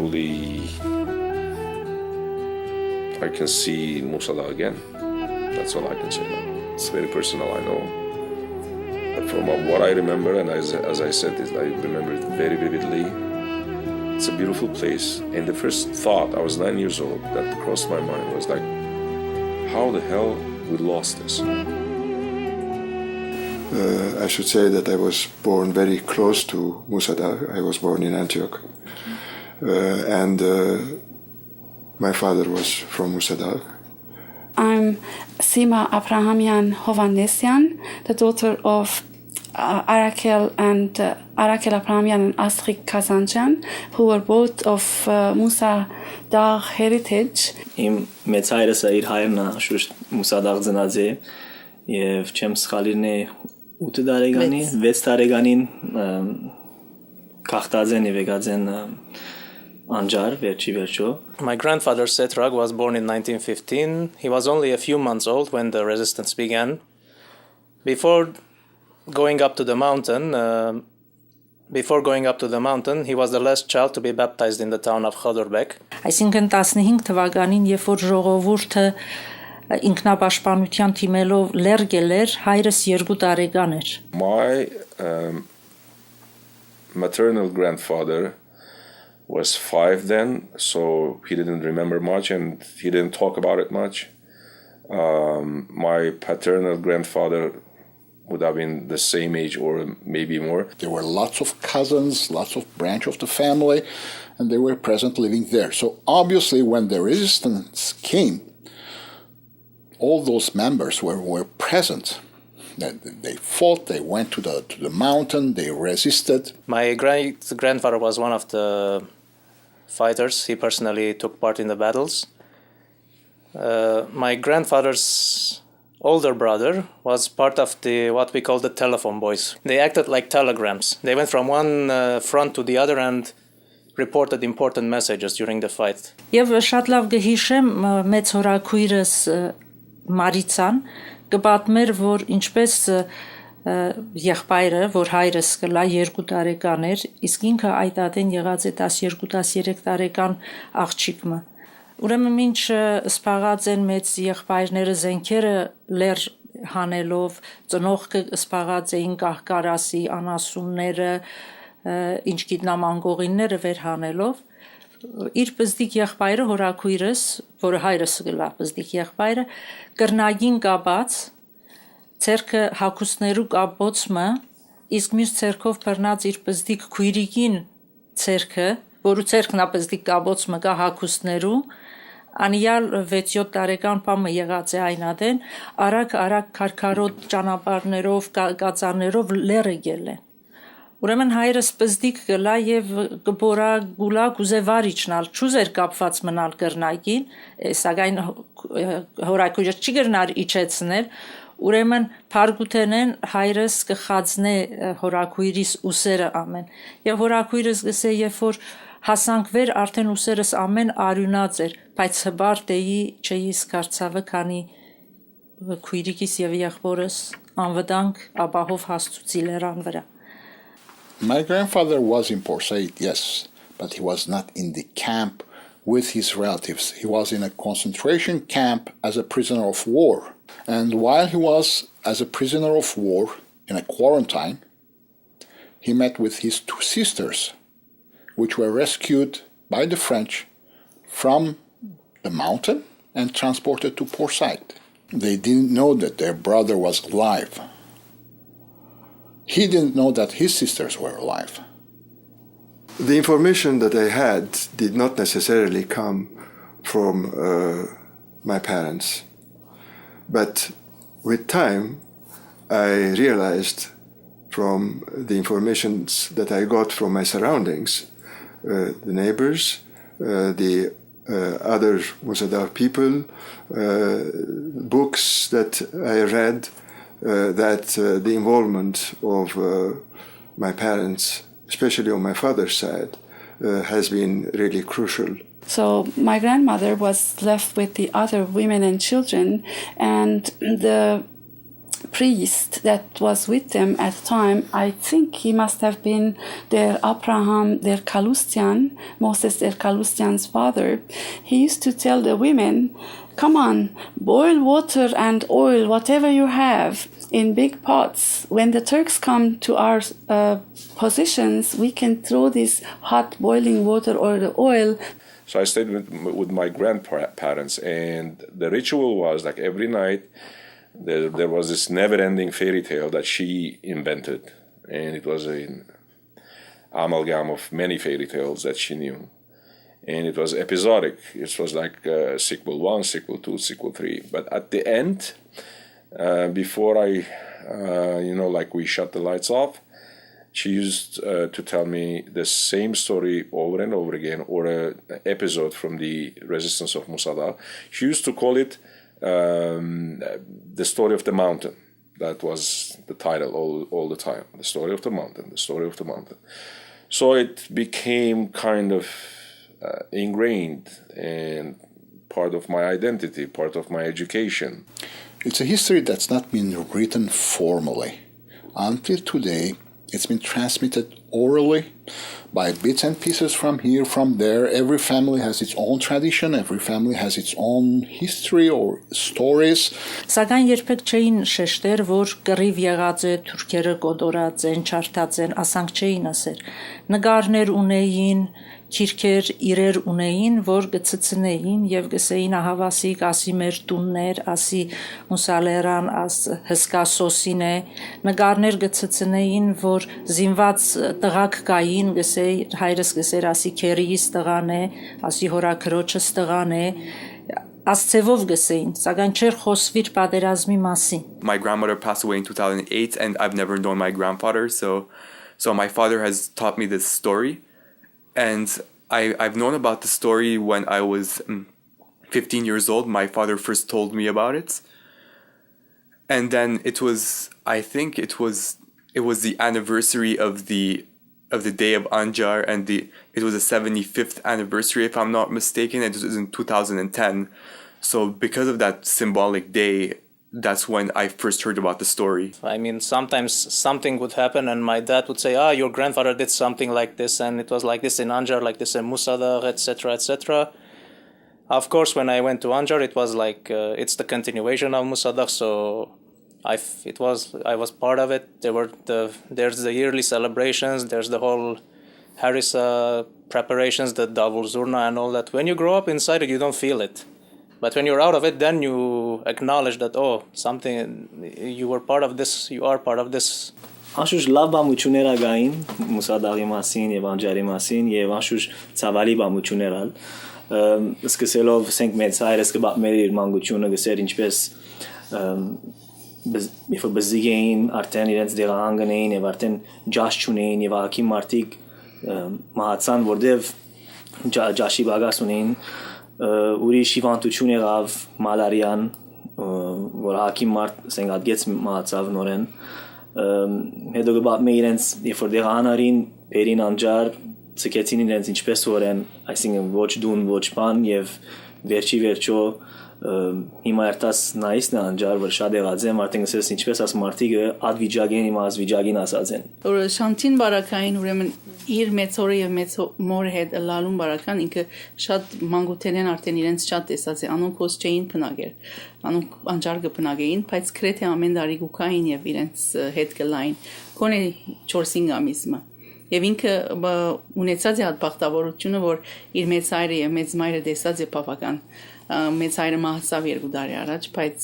hopefully I can see Musa Dagh again. That's all I can say now. It's very personal, I know. But from what I remember, and as I said, I remember it very vividly. It's a beautiful place. And the first thought, I was 9 years old, that crossed my mind was like, how the hell we lost this? I should say that I was born very close to Musa Dagh. I was born in Antioch. And my father was from Musa Dagh. I'm Sima Aprahamian-Hovhannessian, the daughter of Arakel Aprahamian and Astrid Kazanjan, who were both of Musa Dagh heritage. Իմ մեծ հայրս իր հայրն է շուտ Musa Dagh ծնած է եւ չեմ սխալին է 8 տարեկանին 6 տարեկանին քաղտած են եւ եկած են Anjar, վերջի վերջո. My grandfather Setrag was born in 1915. He was only a few months old when the resistance began. Before going up to the mountain, he was the last child to be baptized in the town of Khadorbek. Այսինքն 15 թվականին, երբ որ ժողովուրդը ինքնապաշտպանության թիմելով լերգել էր, հայրս 2 տարեկան էր. My maternal grandfather was 5 then, so he didn't remember much and he didn't talk about it much. My paternal grandfather would have been the same age or maybe more. There were lots of cousins, lots of branch of the family, and they were present living there. So obviously when the resistance came, all those members were present. They fought, they went to the mountain, they resisted. My great-grandfather was one of the fighters. He personally took part in the battles. My grandfather's older brother was part of what we call the telephone boys. They acted like telegrams. They went from one front to the other and reported important messages during the fight. Եվ շատ լավ գհիշեմ մեծ հորաքույրս Մարիցան կպատմեր, որ ինչպես եղբայրը, որ հայրս կլա 2 տարեկան էր, իսկ ինքը այդ ատեն եղած է 12-13 տարեկան աղջիկը։ Ուրեմն ինչ սպաղած են մեծ եղբայրները զենքերը լեր հանելով, ծնողքը սպաղած էին կահկարասի անասունները, ինչ գիտնամանգողինները վեր հանելով, իր պզդիկ եղբայրը հորաքույրս, որը հայրս կլա պզդիկ եղբայրը, կրնագին կապած, ցերքը հակուսներու կապոցմը, իսկ մյուս ցերքով բռնած իր պզդիկ քույրիկին ցերքը, որու ցերքն ապզդիկ կապոցմը կա հակուսներու, անյալ 6-7 տարեկան պամը եղած է այնադեն, արագ քարքարոտ ճանապարհներով, կածաններով լերը գելեն։ Ուրեմն հայրս պզդիկ գլա եւ կբորա գուլա գուզեվարիչնալ ճուզեր կապված մնալ կրնագին, սակայն հորակույրը չի գրնար իջեցնել, ուրեմն փարգութենեն հայրս կխածնե հորակույրիս ուսերը ամեն։ Եվ հորակույրս գսե երբ որ հասանք վեր արդեն ուսերս ամեն արյունած էր, բայց հբար տեի չէի սկարծավը, քանի քույրիկիս եւ եղբորս անվտանգ ապահով հասցուցի լերան վրա։ My grandfather was in Port Said, yes, but he was not in the camp with his relatives. He was in a concentration camp as a prisoner of war. And while he was as a prisoner of war in a quarantine, he met with his 2 sisters, which were rescued by the French from the mountain and transported to Port Said. They didn't know that their brother was alive. He didn't know that his sisters were alive. The information that I had did not necessarily come from my parents. But with time, I realized from the information that I got from my surroundings, the neighbors, the other Musa Dagh people, books that I read, that the involvement of my parents, especially on my father's side, has been really crucial. So my grandmother was left with the other women and children, and the priest that was with them at the time, I think he must have been their Kalustian, Moses their Kalustian's father. He used to tell the women, come on, boil water and oil, whatever you have, in big pots. When the Turks come to our positions, we can throw this hot boiling water or the oil. So I stayed with my grandparents, and the ritual was like every night there was this never-ending fairy tale that she invented, and it was an amalgam of many fairy tales that she knew. And it was episodic. It was like sequel 1, sequel 2, sequel 3. But at the end, before I, like we shut the lights off, she used to tell me the same story over and over again, or an episode from the resistance of Musa Dagh. She used to call it the story of the mountain. That was the title all the time. The story of the mountain, the story of the mountain. So it became kind of ingrained and part of my identity, part of my education. It's a history that's not been written formally. Until today, it's been transmitted orally by bits and pieces from here, from there. Every family has its own tradition, every family has its own history or stories. Սակայն երբեք չէին շեշտեր, որ կռիվ եղած է, թուրքերը կոտորած են, չարթած են, ասանք չէին ասեր։ Նկարներ ունեին, քիրքեր իրեր ունեին, որ գցցնեին եւ գսեին ահավասիկ, ասի մեր տուններ, ասի մուսալերան, աս հսկա սոսին է, նկարներ գցցնեին, որ զինված տղակ կային, գսեի հայրս գսեր, ասի քերիս տղան է, ասի հորաքրոջս տղան է, ասցևով գսեին, սակայն չէր խոսվիր պատերազմի մասին. My grandmother passed away in 2008 and I've never known my grandfather, so my father has taught me this story. And I've known about the story when I was 15 years old. My father first told me about it. And then it was the anniversary of the day of Anjar, and it was the 75th anniversary, if I'm not mistaken. It was in 2010. So because of that symbolic day, that's when I first heard about the story. I mean, sometimes something would happen and my dad would say, your grandfather did something like this and it was like this in Anjar, like this in Musa Dagh, etc., etc. Of course, when I went to Anjar, it was like, it's the continuation of Musa Dagh, so I was part of it. There's the yearly celebrations, there's the whole Harissa preparations, the Davul Zurna and all that. When you grow up inside it, you don't feel it. But when you're out of it, then you acknowledge that, you are part of this. Անշուշտ լավ բամություններ ագային Մուսա Դաղի մասին եւ Անջարի մասին եւ անշուշտ ցավալի բամություններ ալ սկսելով ասենք մեծ հայրս կբացմեր իր մանկությունը գսեր ինչպես if բզիգեին արդեն իրենց դեղահանգն էին եւ արդեն ջաշ չունեին եւ ակի մարտիկ մահացան որտեվ ջաշի բագաս ունեին ուրիշ հիվանդություն եղավ մալարիան որ ակի մարդ ասենք ադգեց մահացավ նորեն հետո գբացմե իրենց երբ որ դեղահանարին բերին անջար ցկեցին իրենց ինչպես որեն այսինքն ոչ դուն ոչ բան եւ վերջի վերջո հիմա երտաս նայիսն անջար որ շատ եղած եմ արդեն ասես ինչպես աս մարտիկը ադվիճագեն հիմա ասվիճագին ասածեն որ շանտին բարակային ուրեմն իր մեծորը եւ մեծ մորը հետ լալուն բարական ինքը շատ մանգութենեն արդեն իրենց շատ տեսած է անոնք ոս չէին փնագեր անոնք անջար կփնագեին բայց քրեթե ամեն տարի գուկային եւ իրենց հետ կլային կոնե 4-5 ամիսը եւ ինքը ունեցած է հատ բախտավորությունը որ իր մեծ հայրը եւ մեծ մայրը տեսած է բավական մեծ հայրը մահացավ 2 տարի առաջ բայց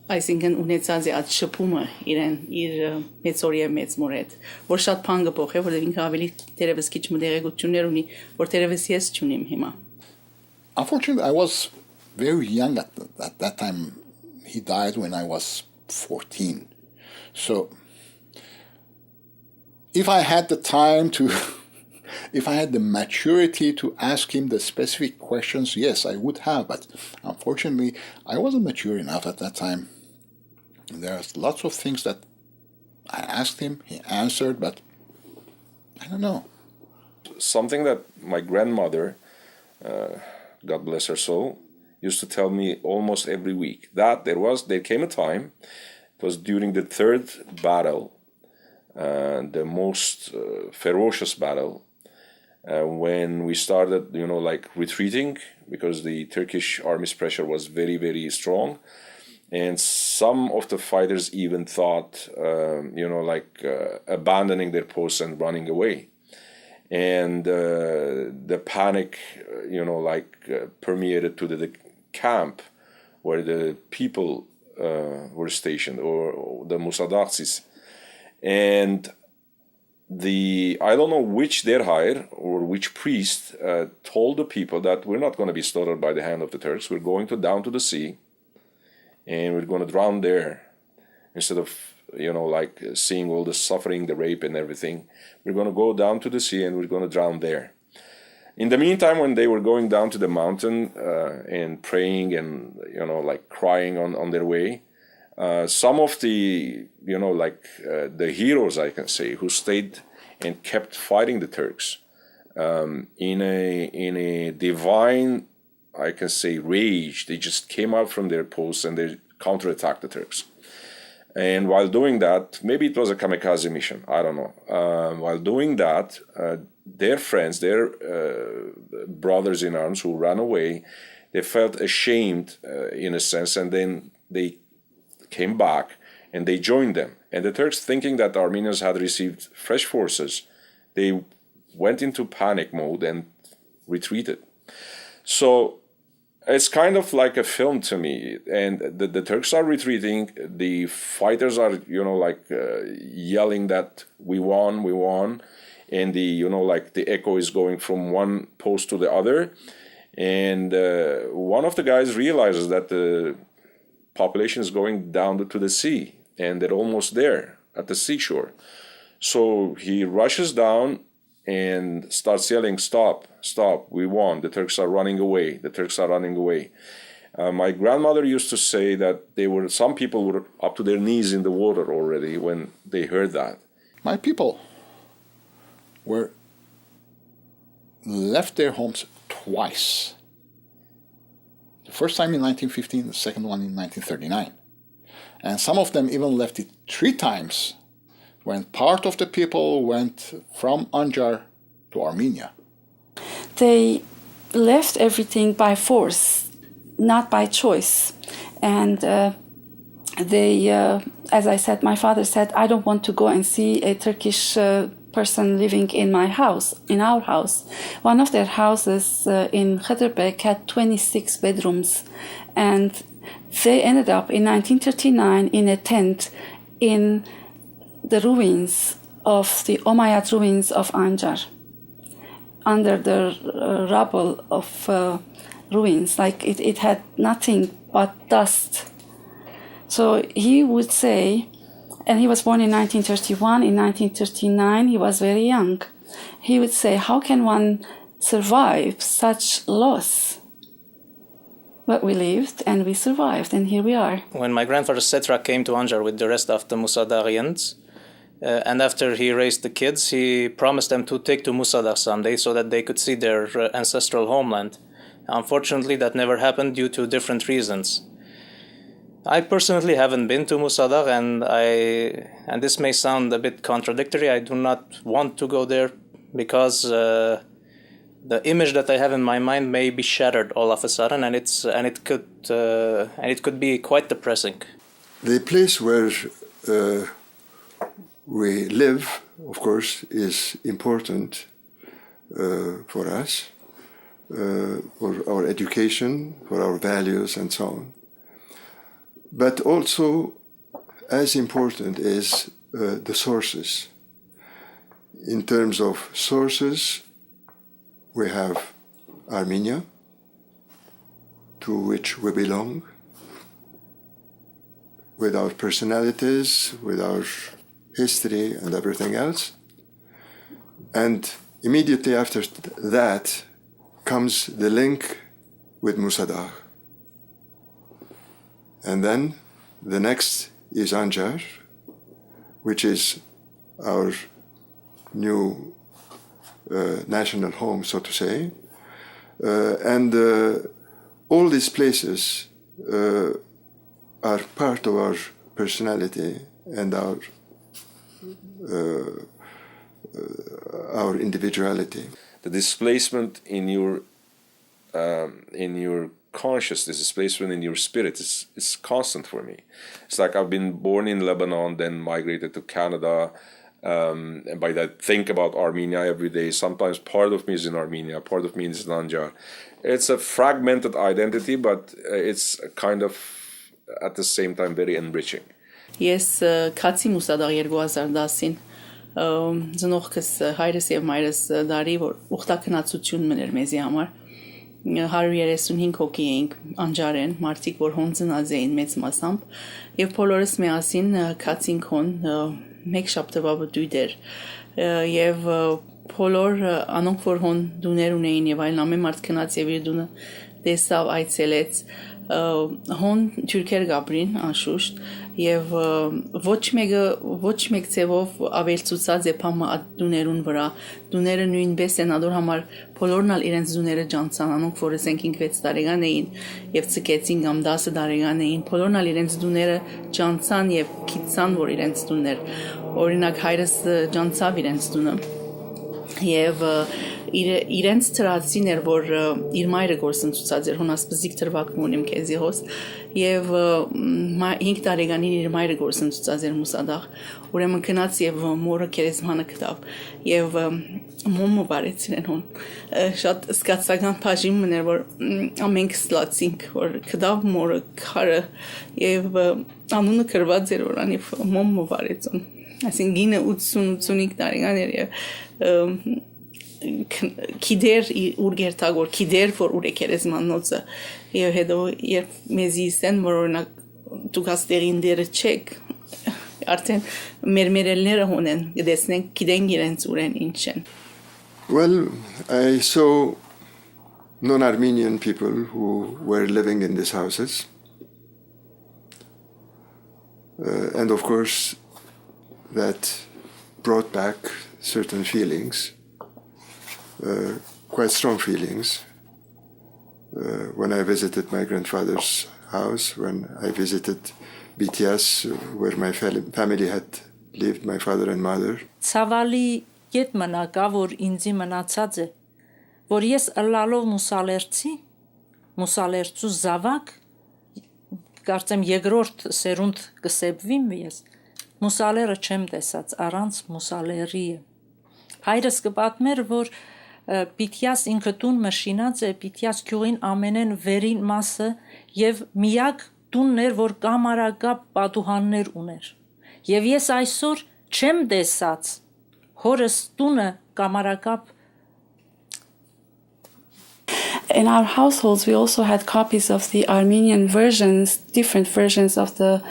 այսինքն ունեցած է այդ շփումը իրեն իր մեծորի եւ մեծ մոր հետ որ շատ բան կփոխե որովհետեւ ինքը ավելի դերևս քիչ մտերեգություններ ունի որ դերևս ես չունիմ հիմա Unfortunately, I was very young at that time. He died when I was 14. So if I had the time to if I had the maturity to ask him the specific questions, yes, I would have. But unfortunately, I wasn't mature enough at that time. There's lots of things that I asked him, he answered, but I don't know. Something that my grandmother, God bless her soul, used to tell me almost every week, that there came a time It was during the third battle, the most ferocious battle, when we started, retreating because the Turkish army's pressure was very, very strong. And some of the fighters even thought, abandoning their posts and running away. And the panic, permeated to the camp where the people were stationed, or the Musa Daghs. And I don't know which derhire or which priest told the people that we're not going to be slaughtered by the hand of the Turks. We're going down to the sea, and we're going to drown there instead of seeing all the suffering, the rape and everything. We're going to go down to the sea and we're going to drown there. In the meantime, when they were going down to the mountain and praying and crying on their way, some of the the heroes, I can say, who stayed and kept fighting the Turks in a divine, I can say, rage, they just came out from their posts and they counterattacked the Turks. And while doing that, maybe it was a kamikaze mission, I don't know. While doing that, their friends, their brothers in arms who ran away, they felt ashamed in a sense, and then they came back and they joined them. And the Turks, thinking that the Armenians had received fresh forces, they went into panic mode and retreated. So it's kind of like a film to me, and the Turks are retreating. The fighters are, yelling that we won, and the echo is going from one post to the other. And one of the guys realizes that the population is going down to the sea, and they're almost there at the seashore. So he rushes down and starts yelling, "Stop, stop, we won, the Turks are running away, the Turks are running away." My grandmother used to say that some people were up to their knees in the water already when they heard that. My people were left their homes twice. The first time in 1915, the second one in 1939. And some of them even left it 3 times, when part of the people went from Anjar to Armenia. They left everything by force, not by choice. And as I said, my father said, "I don't want to go and see a Turkish person living in my house, in our house." One of their houses in Khyderbek had 26 bedrooms, and they ended up in 1939 in a tent in the ruins of the Umayyad ruins of Anjar, under the rubble of ruins. Like it had nothing but dust. So he would say, and he was born in 1931, in 1939 he was very young. He would say, how can one survive such loss? But we lived and we survived, and here we are. When my grandfather Setra came to Anjar with the rest of the Musa Daghians, and after he raised the kids, he promised them to take to Musa Dagh someday so that they could see their ancestral homeland. Unfortunately, that never happened due to different reasons. I personally haven't been to Musa Dagh, and this may sound a bit contradictory. I do not want to go there because the image that I have in my mind may be shattered all of a sudden, and it could be quite depressing. The place where we live, of course, is important for us, for our education, for our values, and so on. But also, as important is the sources. In terms of sources, we have Armenia, to which we belong, with our personalities, with our history and everything else. And immediately after that comes the link with Musa Dagh. And then the next is Anjar, which is our new national home, so to say. And all these places are part of our personality and our individuality. The displacement in your consciousness, displacement in your spirit is constant for me. It's like I've been born in Lebanon, then migrated to Canada, and by that think about Armenia every day. Sometimes part of me is in Armenia, part of me is in Anjar. It's a fragmented identity, but it's kind of at the same time very enriching. Ես քացի Musa Dagh 2010-ին ծնողքս հայրս եւ մայրս դարի որ ուխտակնացություն մներ մեզի համար 135 հոգի էինք անջարեն մարդիկ որ հոնձնած էին մեծ մասամբ եւ բոլորս միասին քացինք հոն մեկ շաբթվա դույդեր եւ բոլոր անոնք որ հոն դուներ ունեին եւ այլն ամեն մարդ քնած եւ իր դունը տեսավ այցելեց հոն թուրքեր գաբրին անշուշտ եւ ոչ մեկ ծևով ավելցուցած է փամը դուներուն վրա դուները նույնպես են ադոր համար բոլորն ալ իրենց դուները ջանցան անոնք որ ասենք 5-6 տարեկան էին եւ ցկեցին կամ 10 տարեկան էին բոլորն ալ իրենց դուները ջանցան եւ քիծան որ իրենց դուներ օրինակ հայրս ջանցավ իրենց դունը եւ իրենց ծրացին էր որ իր մայրը գործընծուցած էր հոնասպզիկ դրվագն ունիմ քեզի հոս եւ 5 տարեկանին իր մայրը գործընծուցած էր Musa Dagh ուրեմն քնած եւ մորը քերեզմանը կտավ եւ մոմը բարեցին հոն շատ սկացական բաժին մներ որ ամենք ստացինք որ կտավ մորը քարը եւ անունը կրված էր որանի մոմը բարեցին այսինքն 80-85 տարեկան էր եւ Kider urgertagor kider for urekeresmannoza եւ հետո երբ մեզի սեն որ օրինակ դուքաստերին դերը չեք արդեն մերմերելները հունեն դեսնենք գիտեն իրենց ուրեն ինչ են Well, I saw non-Armenian people who were living in these houses and of course that brought back certain feelings quite strong feelings when I visited my grandfather's house, when I visited BTS, where my family had lived, my father and mother. Ցավալի յետ մնակա, որ ինձի մնացած է, որ ես ըլլալով մուսալերցու զավակ, կարծեմ երկրորդ սերունդ կսեպվիմ ես, մուսալերը չեմ տեսած, առանց մուսալերի է։ Հայրս կպատմեր, որ Պիտյաս ինքը տուն մշինած է, Պիտյաս գյուղին ամենեն վերին մասը և միակ տունն էր, որ կամարակապ պատուհաններ ուներ։ Եվ ես այսօր չեմ տեսած հորս տունը կամարակապ In our households, we also had copies of the Armenian versions, different versions of the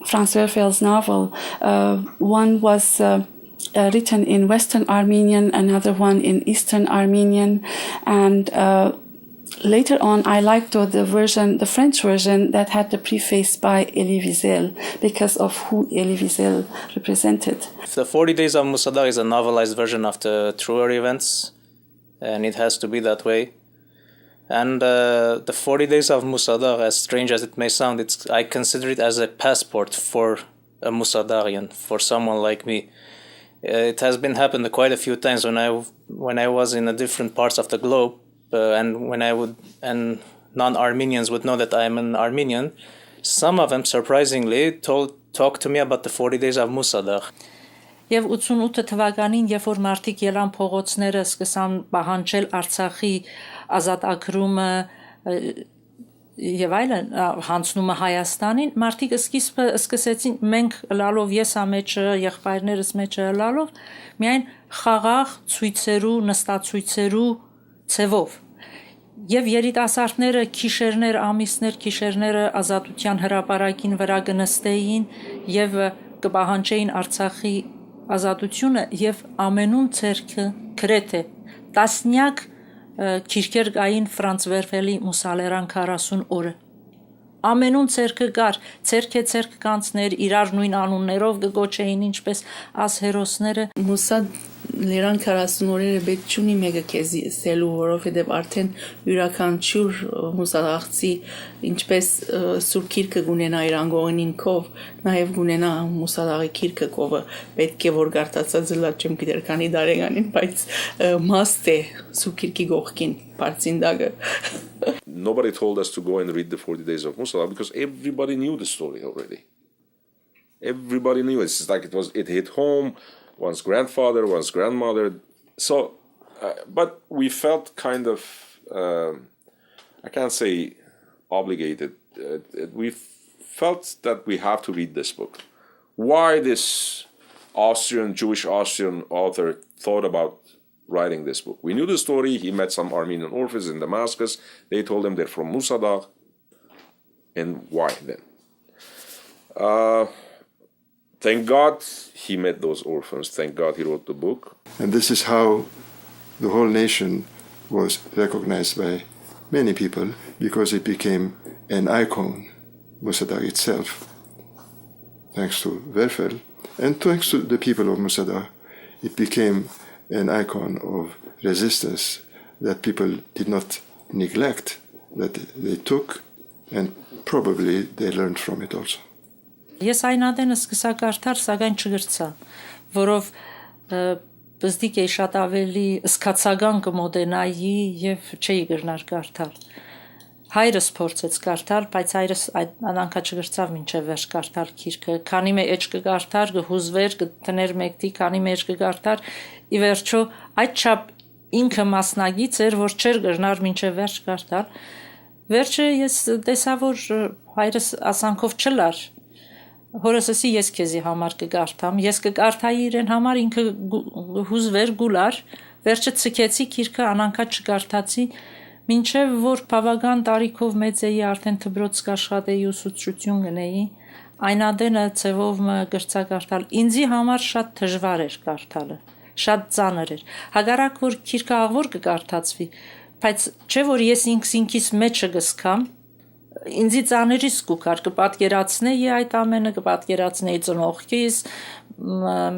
Franz Werfel's novel. One was written in Western Armenian, another one in Eastern Armenian, and later on I liked the French version that had the preface by Elie Wiesel because of who Elie Wiesel represented. The 40 Days of Musa Dagh is a novelized version of the truer events, and it has to be that way. And the 40 Days of Musa Dagh, as strange as it may sound, I consider it as a passport for a Musa Daghian, for someone like me. It has been happened quite a few times when I was in different parts of the globe, and non-Armenians would know that I am an Armenian. Some of them, surprisingly, talked to me about the 40 Days of Musa Dagh. Եվ 88 թվականին, երբ որ մարդիկ ելան փողոցները սկսան պահանջել Արցախի ազատագրումը եւ այլն հանձնումը Հայաստանին, մարդիկ սկսեցին մենք լալով ես ամեջը, եղբայրներս մեջը լալով միայն խաղաղ ցույցերու, նստացույցերու ցևով եւ երիտասարդները քիշերներ, ամիսներ, քիշերները ազատության հրապարակին վրա կնստեին եւ կպահանջեին Արցախի ազատությունը եւ ամենուն ցերկը գրեթե տասնյակ քիրքեր կային Ֆրանց Վերֆելի Մուսալերան 40 օրը ամենուն ցերկը գար ցերկ կանցներ իրար նույն անուններով կգոչեին ինչպես աս հերոսները Musa լերան 40 օրերը պետք չունի մեկը քեզի սելու, որովհետև արդեն յուրաքանչյուր մուսադաղցի ինչպես սուրբ քիրքը գունենա իր անգողնին կով, նաև գունենա մուսադաղի քիրքը կովը պետք է որ գարտացած լաց չեմ գիտեր քանի դարեգանին, բայց must է սուրբ քիրքի գողքին Partsindage. Nobody told us to go and read the 40 Days of Musa Dagh because everybody knew the story already. Everybody knew it. It's like it hit home. One's grandfather, one's grandmother. So, but we felt kind of, I can't say obligated. We felt that we have to read this book. Why this Jewish Austrian author thought about writing this book. We knew the story. He met some Armenian orphans in Damascus. They told him they're from Musa Dagh. And why then? Thank God he met those orphans. Thank God he wrote the book. And this is how the whole nation was recognized by many people because it became an icon, Musa Dagh itself. Thanks to Werfel and thanks to the people of Musa Dagh, it became an icon of resistance that people did not neglect, that they took, and probably they learned from it also. Ես այն ադենը սկսա կարդալ, սակայն չգրծա, որով բզդիկ էի շատ ավելի սկացական կմոդենայի և չէի գրնար կարդալ։ Հայրս փորձեց կարդալ, բայց հայրս անանքա չգրծավ մինչև վերջ կարդալ քիրքը, քանի մե էջ կգարդար, գհուզվեր, կտներ մեկտի, քանի մե էջ կգարդար, ի վերջո այդ չափ ինքը մասնագից էր, որ չէր գրնար մինչև վերջ կարդալ։ Վերջը ես տեսա, որ հայրս ասանքով չլար, հորս ասի ես քեզի համար կգարդամ, ես կգարդայի իրեն համար, ինքը հուզվեր, գուլար, վերջը ցկեցի քիրքը, անանքա չգարդացի, մինչև որ բավական տարիքով մեծ էի, արդեն դպրոց կաշխատեի ուսուցչություն գնեի, այն ադենը ցևով մը գրծա կարդալ, ինձի համար շատ դժվար էր կարդալը, շատ ծանր էր, հակառակ որ քիրքը աղվոր կկարդացվի, բայց չէ որ ես ինքս մեջը գսկամ, ինձի ծաներից կուքար կպատկերացնեի այդ ամենը, կպատկերացնեի ծնողքիս,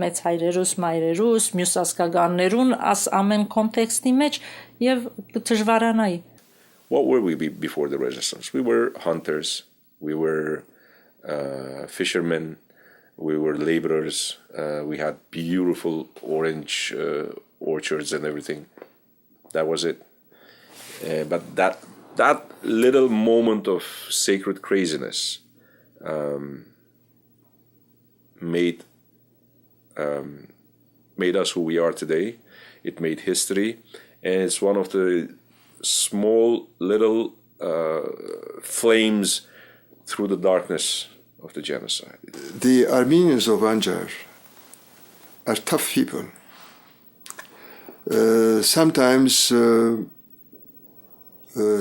մեծ հայրերուս, մայրերուս, մյուս ասկագաններուն, աս ամեն կոնտեքստի մեջ և դժվարանայի։ What were we before the resistance? We were hunters, we were fishermen, we were laborers, we had beautiful orange orchards and everything. That was it. But that little moment of sacred craziness made us who we are today. It made history, and it's one of the small little flames through the darkness of the genocide. The Armenians of Anjar are tough people. Sometimes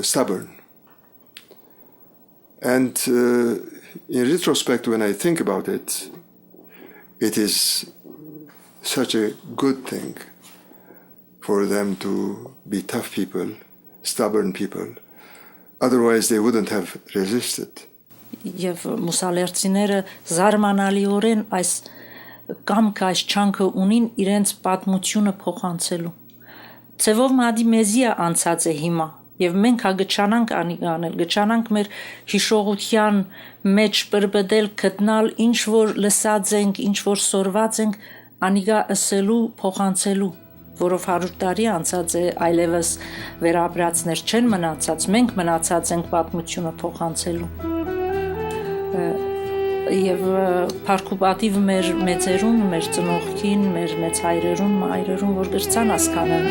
stubborn. And in retrospect, when I think about it, it is such a good thing for them to be tough people, stubborn people. Otherwise, they wouldn't have resisted. Եվ մուսալերցիները զարմանալիորեն այս կամքը, այս չանքը ունին իրենց պատմությունը փոխանցելու։ Ցևով մադի մեզիա անցած է հիմա, եւ մենք հագճանանք անիգանել, գճանանք մեր հիշողության մեջ բրբդել, գտնալ, ինչ որ լսած ենք, ինչ որ սորված ենք, անիգա ասելու, փոխանցելու, որով 100 տարի անցած է, այլևս վերապրածներ չեն մնացած, մենք մնացած ենք պատմությունը փոխանցելու։ Եվ փառքուպատիվ մեր մեծերուն, մեր ծնողքին, մեր մեծ հայրերուն, մայրերուն, որ գրծան հասկանան։